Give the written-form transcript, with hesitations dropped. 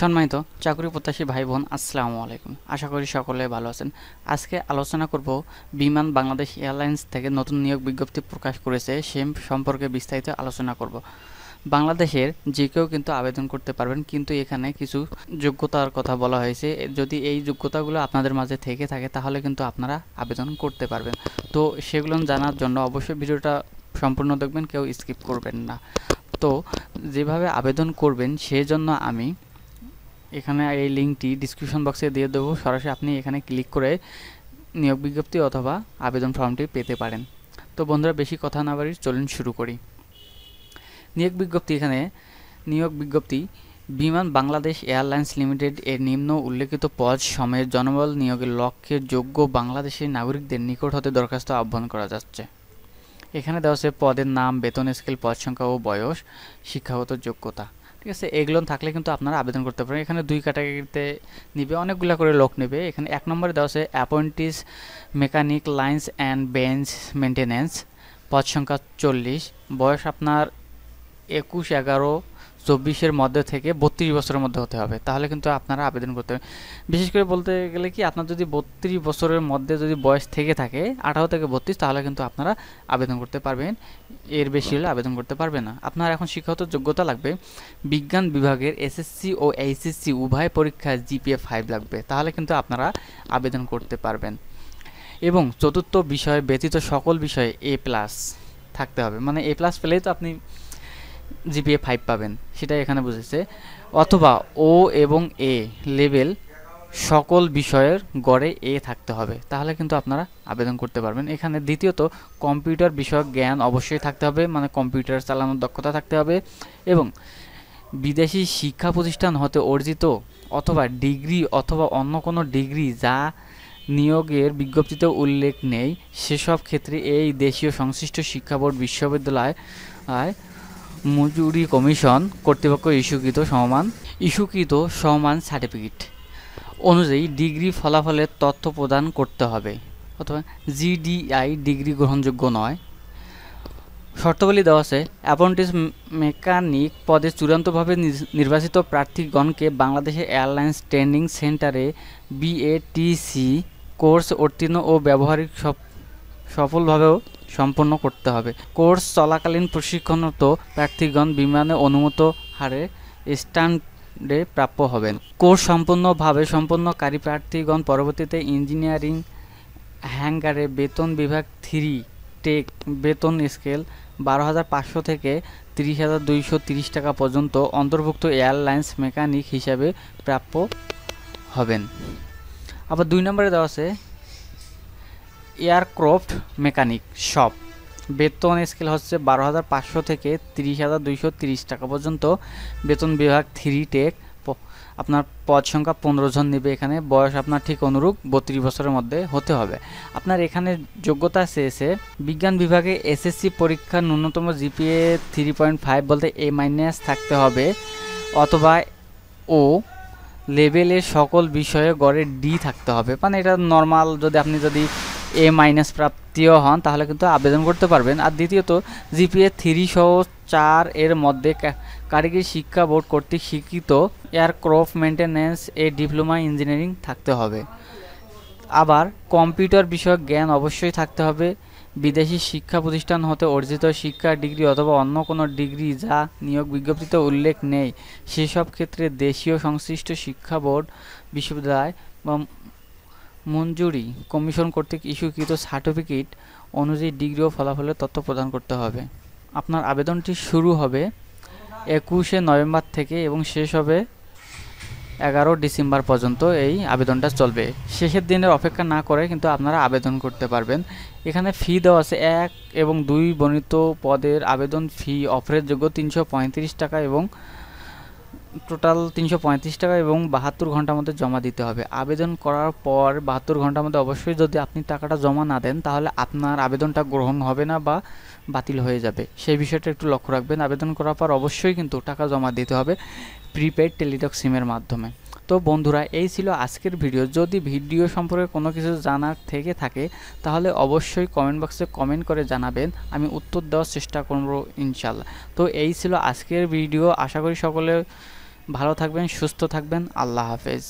সম্মানিত চাকরি প্রত্যাশী ভাই বোন, আসসালামু আলাইকুম। আশা করি সকলে ভালো আছেন। আজকে আলোচনা করব বিমান বাংলাদেশ এয়ারলাইন্স থেকে নতুন নিয়োগ বিজ্ঞপ্তি প্রকাশ করেছে সে সম্পর্কে বিস্তারিত আলোচনা করব। বাংলাদেশের যে কেউ কিন্তু আবেদন করতে পারবেন, কিন্তু এখানে কিছু যোগ্যতার কথা বলা হয়েছে। যদি এই যোগ্যতাগুলো আপনাদের মাঝে থেকে থাকে তাহলে কিন্তু আপনারা আবেদন করতে পারবেন। তো সেগুলো জানার জন্য অবশ্যই ভিডিওটা সম্পূর্ণ দেখবেন, কেউ স্কিপ করবেন না। তো যেভাবে আবেদন করবেন সেজন্য আমি এখানে এই লিঙ্কটি ডিসক্রিপশন বক্সে দিয়ে দেবো। সরাসরি আপনি এখানে ক্লিক করে নিয়োগ বিজ্ঞপ্তি অথবা আবেদন ফর্মটি পেতে পারেন। তো বন্ধুরা, বেশি কথা না বাড়ি চলুন শুরু করি। নিয়োগ বিজ্ঞপ্তি, এখানে নিয়োগ বিজ্ঞপ্তি বিমান বাংলাদেশ এয়ারলাইন্স লিমিটেড এর নিম্ন উল্লেখিত পদ সময়ের জনবল নিয়োগের লক্ষ্যে যোগ্য বাংলাদেশের নাগরিকদের নিকট হতে দরখাস্ত আহ্বান করা যাচ্ছে। এখানে দেওয়া আছে পদের নাম, বেতন স্কেল, পদ সংখ্যা ও বয়স, শিক্ষাগত যোগ্যতা। ঠিক আছে, এগুলো থাকলে কিন্তু আপনারা আবেদন করতে পারেন। এখানে দুই ক্যাটাগরিতে নিবে, অনেকগুলো করে লোক নেবে। এখানে 1 নম্বরে দেওয়া আছে appointees mechanic lines and bench maintenance, পদ সংখ্যা 40, বয়স আপনার 21-11-24 মধ্যে থেকে 32 বছরের মধ্যে হতে হবে, তাহলে কিন্তু আপনারা আবেদন করতে হবে। বিশেষ করে বলতে গেলে কি, আপনার যদি 32 বছরের মধ্যে যদি বয়স থেকে থাকে 18 থেকে 32, তাহলে কিন্তু আপনারা আবেদন করতে পারবেন। এর বেশি হলে আবেদন করতে পারবে না। আপনার এখন শিক্ষাগত যোগ্যতা লাগবে বিজ্ঞান বিভাগের এসএসসি ও এইচএসসি উভয় পরীক্ষায় জিপিএ 5 লাগবে, তাহলে কিন্তু আপনারা আবেদন করতে পারবেন। এবং চতুর্থ বিষয় ব্যতীত সকল বিষয়ে A+ থাকতে হবে, মানে A+ পেলেই তো আপনি জিপিএ 5 পাবেন, সেটাই এখানে বুঝেছে। অথবা ও এবং এ লেভেল সকল বিষয়ের গড়ে এ থাকতে হবে, তাহলে কিন্তু আপনারা আবেদন করতে পারবেন। এখানে দ্বিতীয়ত কম্পিউটার বিষয়ক জ্ঞান অবশ্যই থাকতে হবে, মানে কম্পিউটার চালানোর দক্ষতা থাকতে হবে। এবং বিদেশি শিক্ষা প্রতিষ্ঠান হতে অর্জিত অথবা ডিগ্রি অথবা অন্য কোনো ডিগ্রি যা নিয়োগের বিজ্ঞপ্তিতে উল্লেখ নেই, সেসব ক্ষেত্রে এই দেশীয় সংশ্লিষ্ট শিক্ষা বোর্ড, বিশ্ববিদ্যালয়, মজুরি কমিশন কর্তৃপক্ষ ইস্যুকৃত সমমান সার্টিফিকেট অনুযায়ী ডিগ্রি ফলাফলের তথ্য প্রদান করতে হবে, অথবা জিডিআই ডিগ্রি গ্রহণযোগ্য নয়। শর্তাবলী দেওয়া আছে অ্যাপ্রেন্টিস মেকানিক পদে চূড়ান্তভাবে নির্বাচিত প্রার্থীগণকে বাংলাদেশের এয়ারলাইন্স ট্রেনিং সেন্টারে বিএটিসি কোর্স উত্তীর্ণ ও ব্যবহারিক সফলভাবেও সম্পন্ন করতে হবে। কোর্স চলাকালীন প্রশিক্ষণরত প্রার্থীগণ বিমানে অনুমত হারে স্ট্যান্ডে প্রাপ্য হবেন। কোর্স সম্পন্নকারী প্রার্থীগণ পরবর্তীতে ইঞ্জিনিয়ারিং হ্যাঙ্গারে বেতন বিভাগ 3 টেক বেতন স্কেল 12,500 থেকে 30,230 টাকা পর্যন্ত অন্তর্ভুক্ত এয়ারলাইন্স মেকানিক হিসাবে প্রাপ্য হবেন। আবার 2 নম্বরে দেওয়া আছে এয়ারক্রাফট মেকানিক শপ, বেতন স্কেল হচ্ছে 12,500 থেকে 30,230 টাকা পর্যন্ত, বেতন বিভাগ 3 টেক, আপনার পদ সংখ্যা 15 জন নেবে। এখানে বয়স আপনার ঠিক অনুরূপ 32 বছরের মধ্যে হতে হবে। আপনার এখানে যোগ্যতা চেয়েছে বিজ্ঞান বিভাগে এসএসসি পরীক্ষার ন্যূনতম জিপিএ 3.5 বলতে A- থাকতে হবে, অথবা ও লেভেলের সকল বিষয়ে গড়ে ডি থাকতে হবে, মানে এটা নর্মাল। আপনি যদি A- প্রাপ্তিও হন তাহলে কিন্তু আবেদন করতে পারবেন। আর দ্বিতীয়ত জিপিএ 3/4 এর মধ্যে কারিগরি শিক্ষা বোর্ড কর্তৃক স্বীকৃত এয়ারক্রাফট মেনটেন্যান্স ডিপ্লোমা ইঞ্জিনিয়ারিং থাকতে হবে। আবার কম্পিউটার বিষয়ক জ্ঞান অবশ্যই থাকতে হবে। বিদেশি শিক্ষা প্রতিষ্ঠান হতে অর্জিত শিক্ষা ডিগ্রি অথবা অন্য কোনো ডিগ্রি যা নিয়োগ বিজ্ঞপ্তিতে উল্লেখ নেই, সেসব ক্ষেত্রে দেশীয় সংশ্লিষ্ট শিক্ষা বোর্ড, বিশ্ববিদ্যালয় বা মঞ্জুরি কমিশন কর্তৃক ইস্যুকৃত সার্টিফিকেট অনুযায়ী ডিগ্রি ও ফলাফলের তথ্য প্রদান করতে হবে। আপনার আবেদনটি শুরু হবে 21শে নভেম্বর থেকে এবং শেষ হবে 11 ডিসেম্বর পর্যন্ত এই আবেদনটা চলবে। শেষের দিনের অপেক্ষা না করে কিন্তু আপনারা আবেদন করতে পারবেন। এখানে ফি দেওয়া আছে 1 এবং 2 বর্ণিত পদের আবেদন ফি অফারের যোগ্য 335 টাকা এবং টোটাল 335 টাকা এবং 72 ঘন্টার মধ্যে জমা দিতে হবে। আবেদন করার পর 72 ঘন্টার মধ্যে অবশ্যই যদি আপনি টাকাটা জমা না দেন তাহলে আপনার আবেদনটা গ্রহণ হবে না বা বাতিল হয়ে যাবে, সেই বিষয়টা একটু লক্ষ্য রাখবেন। আবেদন করার পর অবশ্যই কিন্তু টাকা জমা দিতে হবে প্রিপেড টেলিটক সিমের মাধ্যমে। তো বন্ধুরা, এই ছিল আজকের ভিডিও। যদি ভিডিও সম্পর্কে কোনো কিছু জানার থেকে থাকে তাহলে অবশ্যই কমেন্ট বক্সে কমেন্ট করে জানাবেন, আমি উত্তর দেওয়ার চেষ্টা করব ইনশাল্লাহ। তো এই ছিল আজকের ভিডিও, আশা করি সকলে ভালো থাকবেন, সুস্থ থাকবেন। আল্লাহ হাফেজ।